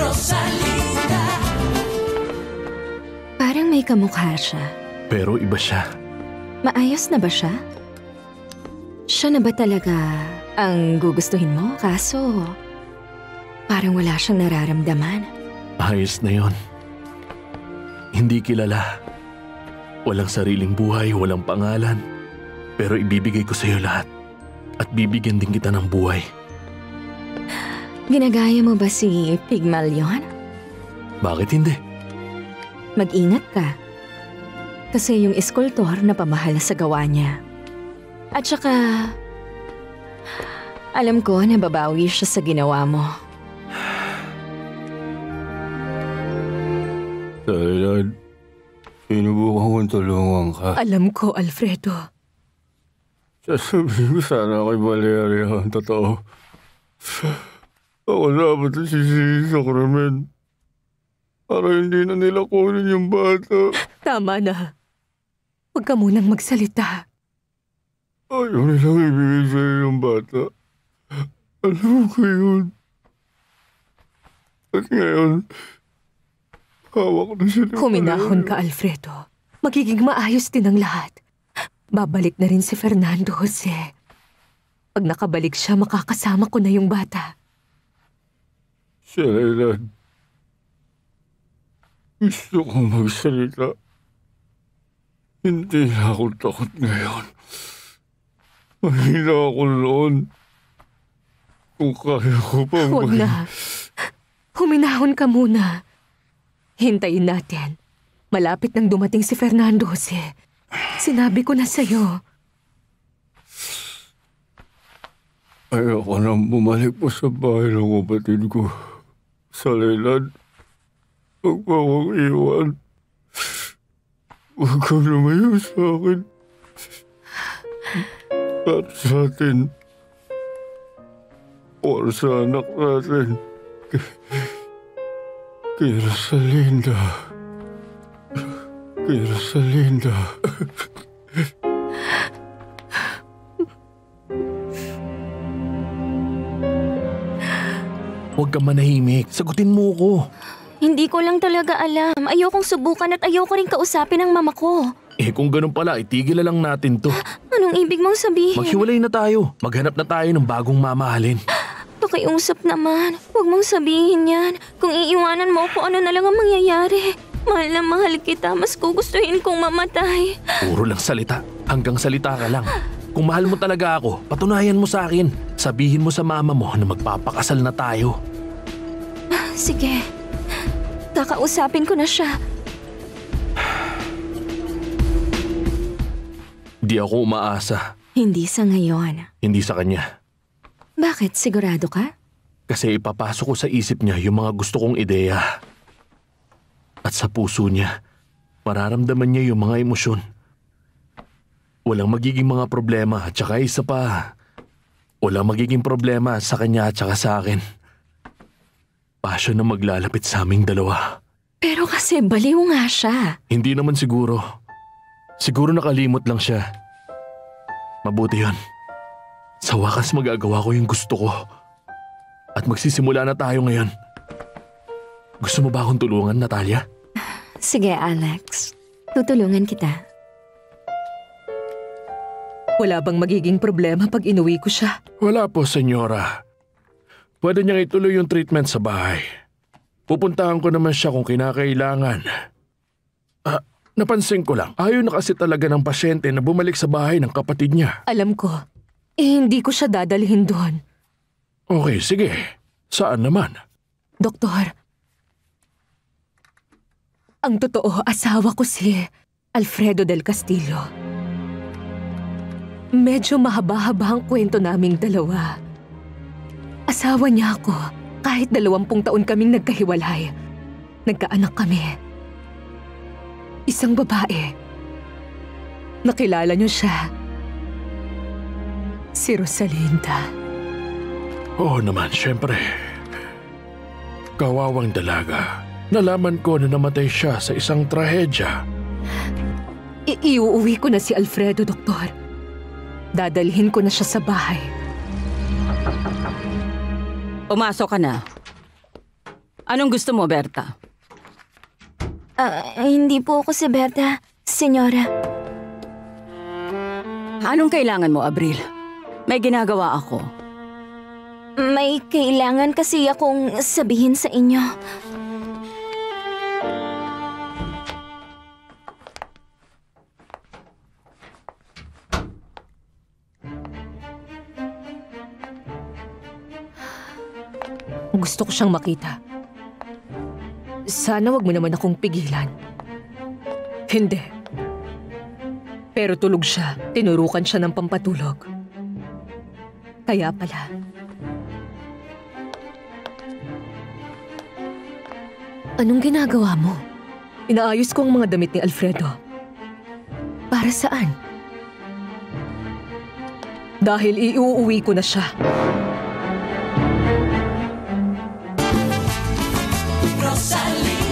Rosalinda. Parang may kamukha siya. Pero iba siya. Maayos na ba siya? Siya na ba talaga ang gugustuhin mo? Kaso, parang wala siyang nararamdaman. Ayos na yon. Hindi kilala. Walang sariling buhay, walang pangalan. Pero ibibigay ko sa'yo lahat. At bibigyan din kita ng buhay. Ginagaya mo ba si Pygmalion? Bakit hindi? Mag-ingat ka. Kasi yung eskultor na pamahal sa gawa niya. At saka, alam ko na babawi siya sa ginawa mo. Dad, sinubukan kong tulungan ka. Alam ko, Alfredo. Sasabihin ko sana kay Valeria ang totoo. Ako dapat ang sisihin sa krimen. Para hindi na nila kunin yung bata. Tama na. Huwag ka munang magsalita. Ayaw nilang ibigay sa'yo yung bata. Alam ko yun. At ngayon, hawak na siya. Huminahon ka, Alfredo. Magiging maayos din ang lahat. Babalik na rin si Fernando Jose. Pag nakabalik siya, makakasama ko na yung bata. Shailan, gusto kong magsalita. Hindi na ako takot ngayon. Mahina ako noon. Kung kaya ko pa Huwag na. Huminahon ka muna. Hintayin natin. Malapit nang dumating si Fernando Jose. Sinabi ko na sa'yo. Ayoko nang bumalik po sa bahay ng kapatid ko. Sa Leland. Huwag pa akong iwan. Huwag kang lumayo sa akin. At sa atin. Or sa anak natin. Kay Rosalinda. Kay Rosalinda. Huwag ka manahimik. Sagutin mo ko. Hindi ko lang talaga alam. Ayokong subukan at ayoko rin kausapin ang mama ko. Kung ganun pala, itigil na lang natin to. Anong ibig mong sabihin? Maghiwalay na tayo. Maghanap na tayo ng bagong mamahalin. Pakiusap naman. Huwag mong sabihin yan. Kung iiwanan mo ako, ano na lang ang mangyayari? Mahal na mahal kita. Mas gugustuhin kong mamatay. Puro lang salita. Hanggang salita ka lang. Kung mahal mo talaga ako, patunayan mo sa akin. Sabihin mo sa mama mo na magpapakasal na tayo. Sige. Kakausapin ko na siya. Di ako umaasa. Hindi sa ngayon. Hindi sa kanya. Bakit? Sigurado ka? Kasi ipapasok ko sa isip niya yung mga gusto kong ideya. At sa puso niya, mararamdaman niya yung mga emosyon. Walang magiging mga problema at saka isa pa. Walang magiging problema sa kanya at saka sa akin. Pasyon na maglalapit sa aming dalawa. Pero kasi baliw nga siya. Hindi naman siguro. Siguro nakalimot lang siya. Mabuti yun. Sa wakas magagawa ko yung gusto ko. At magsisimula na tayo ngayon. Gusto mo ba akong tulungan, Natalia? Sige, Alex. Tutulungan kita. Wala bang magiging problema pag inuwi ko siya? Wala po, senyora. Pwede niyang ituloy yung treatment sa bahay. Pupuntahan ko naman siya kung kinakailangan. Napansin ko lang, ayaw na kasi talaga ng pasyente na bumalik sa bahay ng kapatid niya. Alam ko. Hindi ko siya dadalhin doon. Okay, sige. Saan naman? Doktor, ang totoo, asawa ko si Alfredo del Castillo. Medyo mahaba-haba ang kwento naming dalawa. Asawa niya ako. Kahit 20 taon kaming nagkahiwalay. Nagkaanak kami. Isang babae. Nakilala niyo siya. Si Rosalinda. Oo naman, syempre. Kawawang dalaga. Nalaman ko na namatay siya sa isang trahedya. Iuuwi ko na si Alfredo, Doktor. Dadalhin ko na siya sa bahay. Pumasok ka na. Anong gusto mo, Berta? Hindi po ako si Berta, senyora. Anong kailangan mo, Abril? May ginagawa ako. May kailangan kasi akong sabihin sa inyo. Gusto ko siyang makita. Sana wag mo naman akong pigilan. Hindi. Pero tulog siya. Tinurukan siya ng pampatulog. Kaya pala. Anong ginagawa mo? Inaayos ko ang mga damit ni Alfredo. Para saan? Dahil iuuwi ko na siya. Rosalie.